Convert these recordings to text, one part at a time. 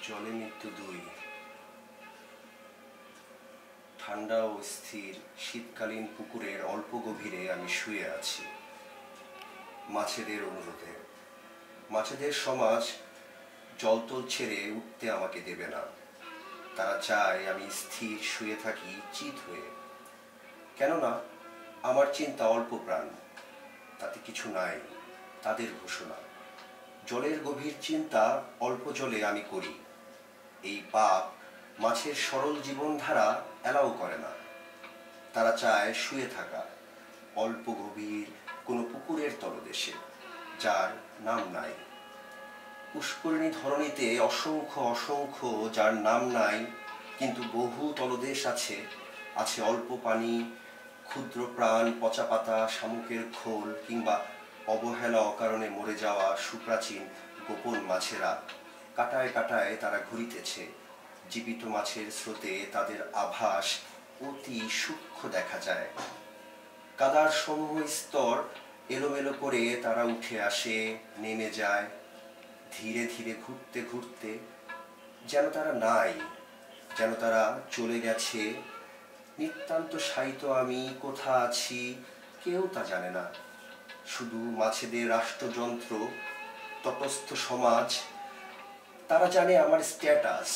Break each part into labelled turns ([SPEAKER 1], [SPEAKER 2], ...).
[SPEAKER 1] জলে মৃত্যু দুই। ঠান্ডা ও স্থির শীতকালীন পুকুরের অল্প গভীরে আমি শুয়ে আছি মাছেদের অনুরোধে। মাছেদের সমাজ জলতল ছেড়ে উঠতে আমাকে দেবে না। তারা চায় আমি স্থির শুয়ে থাকি চিত হয়ে। কেননা আমার চিন্তা অল্প প্রাণ, তাতে কিছু নাই তাদের ঘোষণা। জলের গভীর চিন্তা অল্প জলে আমি করি। এই পাপ মাছের সরল জীবনধারা অ্যালাউ করে না। তারা চায় শুয়ে থাকা অল্প গভীর কোনো পুকুরের তলদেশে, যার নাম নাই। পুষ্করিণী ধরণীতে অসংখ্য অসংখ্য যার নাম নাই, কিন্তু বহু তলদেশ আছে। আছে অল্প পানি, ক্ষুদ্র প্রাণ, পচা পাতা, শামুকের খোল, কিংবা অবহেলা অকারণে মরে যাওয়া সুপ্রাচীন গোপন মাছেরা। কাটায় কাটায় তারা ঘুরিতেছে। জীবিত মাছের স্রোতে তাদের আভাস অতি সূক্ষ্ম দেখা যায়। কাদার সমূহ স্তর এলোমেলো করে তারা উঠে আসে, নেমে যায় ধীরে ধীরে, ঘুরতে ঘুরতে। যেন তারা নাই, যেন তারা চলে গেছে। নিতান্ত শায়িত আমি কোথা আছি কেউ তা জানে না। শুধু মাছেদের রাষ্ট্রযন্ত্র, তটস্থ সমাজ, তারা জানে আমার স্ট্যাটাস,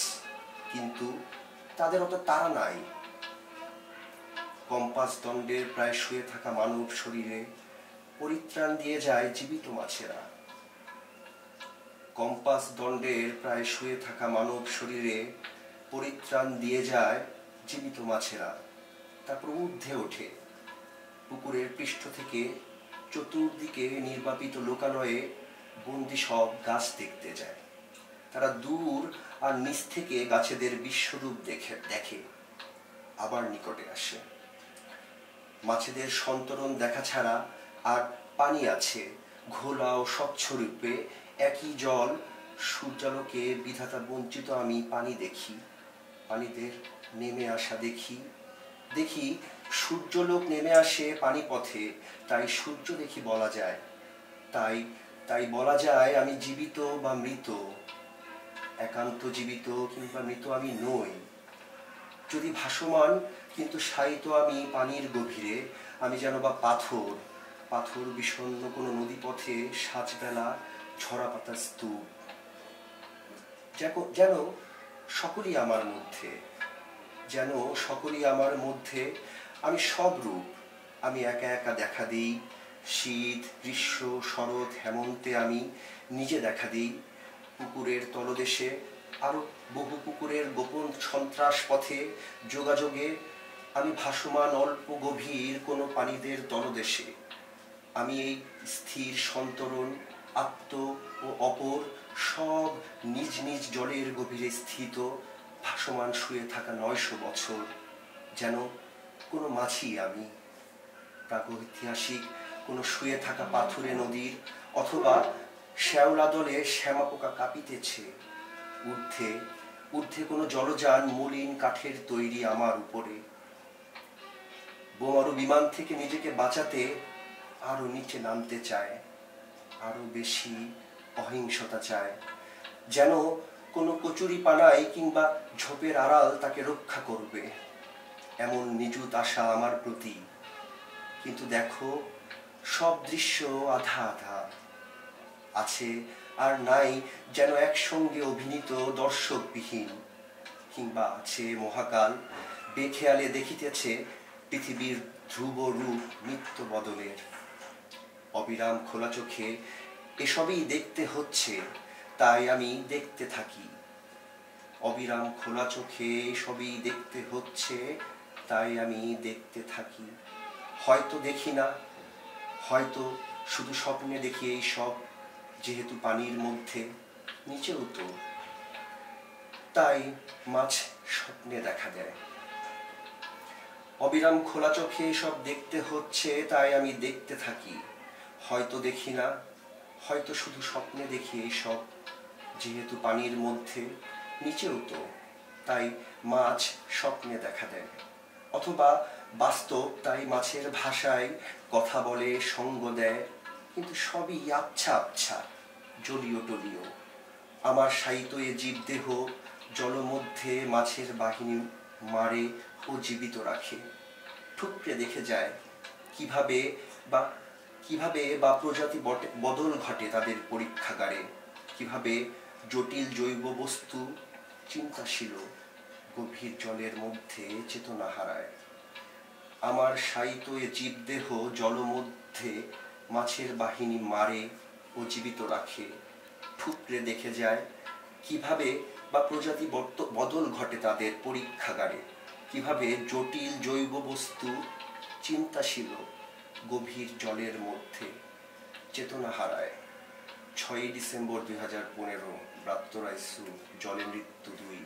[SPEAKER 1] কিন্তু তাদের অত তাড়া নাই। কম্পাস দণ্ডের প্রায় শুয়ে থাকা মানব শরীরে পরিত্রাণ দিয়ে যায় জীবিত মাছেরা। কম্পাস দণ্ডের প্রায় শুয়ে থাকা মানব শরীরে পরিত্রাণ দিয়ে যায় জীবিত মাছেরা। তারপর ঊর্ধ্বে ওঠে পুকুরের পৃষ্ঠ থেকে, চতুর্দিকে নির্বাপিত লোকালয়ে বন্দি সব গাছ দেখতে যায়। তারা দূর আর নিচ থেকে গাছেদের বিশ্বরূপ দেখে আবার নিকটে আসে। মাছেদের সন্তরণ দেখা ছাড়া আর পানি আছে ঘোলা ও স্বচ্ছ রূপে, একই জল। সূর্যালোকে বিধাতা বঞ্চিত আমি পানি দেখি, পানিদের নেমে আসা দেখি। দেখি সূর্যলোক নেমে আসে পানি পথে, তাই সূর্য দেখি বলা যায়। তাই বলা যায় আমি জীবিত বা মৃত। একান্ত জীবিত কিংবা মৃত আমি নই। যদি ভাসমান কিন্তু শায়িত আমি পানির গভীরে, আমি যেন বা পাথর বিষণ্ণ কোনো নদীপথে সাজবেলা ঝরা পাতা স্তূপ। যেন সকলই আমার মধ্যে, যেন সকলই আমার মধ্যে। আমি সব রূপ, আমি একা একা দেখা দিই। শীত, গ্রীষ্ম, শরৎ, হেমন্তে আমি নিজে দেখা দিই। পুকুরের তলদেশে আরো বহু পুকুরের গোপন সন্ত্রাস পথে যোগাযোগে আমি ভাসমান অল্প গভীর কোনো পানিদের তলদেশে। আমি এই স্থির সন্তরণ, আত্ম ও অপর সব নিজ নিজ জলের গভীরে স্থিত, ভাসমান শুয়ে থাকা 900 বছর। যেন কোনো মাছি আমি, প্রাগৈতিহাসিক কোনো শুয়ে থাকা পাথুরে নদীর, অথবা শ্যাওলা দলে শ্যামাপোকা কাঁপিতেছে। ঊর্ধ্বে কোনো জলযান মলিন কাঠের তৈরি আমার উপরে। বোমারু বিমান থেকে নিজেকে বাঁচাতে আরো নিচে নামতে চায়, আরো বেশি অহিংসতা চায়। যেন কোনো কচুরি পানায় কিংবা ঝোপের আড়াল তাকে রক্ষা করবে, এমন নিযুত আশা আমার প্রতি। কিন্তু দেখো, সব দৃশ্য আধা আধা আছে আর নাই, যেন একসঙ্গে অভিনীত দর্শকবিহীন। কিংবা আছে মহাকাল বেখেয়ালে দেখিতেছে পৃথিবীর ধ্রুব রূপ নিত্য বদলের। অবিরাম খোলা চোখে এসবই দেখতে হচ্ছে, তাই আমি দেখতে থাকি। অবিরাম খোলা চোখে সবই দেখতে হচ্ছে, তাই আমি দেখতে থাকি। হয়তো দেখি না, হয়তো শুধু স্বপ্নে দেখি এই সব, যেহেতু পানির মধ্যে, নিচেও তো। তাই মাছ স্বপ্নে দেখা দেয়। অবিরাম খোলা চোখে সব দেখতে হচ্ছে, তাই আমি দেখতে থাকি। হয়তো দেখি না, হয়তো শুধু স্বপ্নে দেখি এই সব, যেহেতু পানির মধ্যে, নিচেও তো। তাই মাছ স্বপ্নে দেখা দেয়, অথবা বাস্তব, তাই মাছের ভাষায় কথা বলে, সঙ্গ দেয়। কিন্তু সবই আবছা আবছা, জলীয় টলীয়। আমার শায়িত এ জীবদেহ জলমধ্যে মাছের বাহিনী মারে ও জীবিত রাখে। ঠুকরে দেখে যায় কিভাবে বা প্রজাতি বদল ঘটে তাদের পরীক্ষাগারে, কিভাবে জটিল জৈব বস্তু চিন্তাশীল গভীর জলের মধ্যে চেতনা হারায়। আমার শায়িত এ জীবদেহ জলমধ্যে মাছের বাহিনী মারে ও জীবিত রাখে। ঠুকরে দেখে যায় কিভাবে বা প্রজাতি বদল ঘটে তাদের পরীক্ষাগারে, কিভাবে জটিল জৈব বস্তু চিন্তাশীল গভীর জলের মধ্যে চেতনা হারায়। 6 ডিসেম্বর 2015, ব্রাত্য রাইসু, জলে মৃত্যু 2।